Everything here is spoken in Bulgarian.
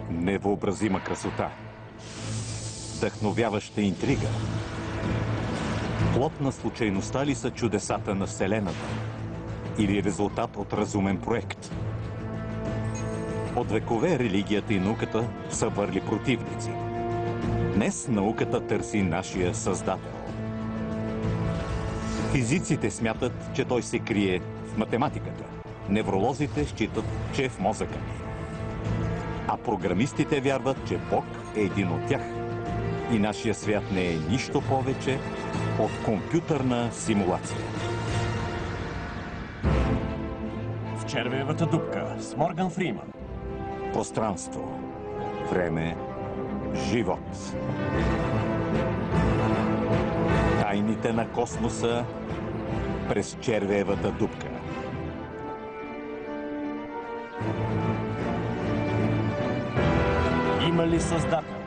Невъобразима красота. Вдъхновяваща интрига. Плод на случайността ли са чудесата на Вселената? Или резултат от разумен проект? От векове религията и науката са върли противници. Днес науката търси нашия създател. Физиците смятат, че той се крие в математиката. Невролозите считат, че е в мозъка ни. А програмистите вярват, че Бог е един от тях. И нашия свят не е нищо повече от компютърна симулация. В червеевата дупка с Морган Фриман. Пространство, време, живот. Тайните на космоса през червеевата дупка. Има ли създател?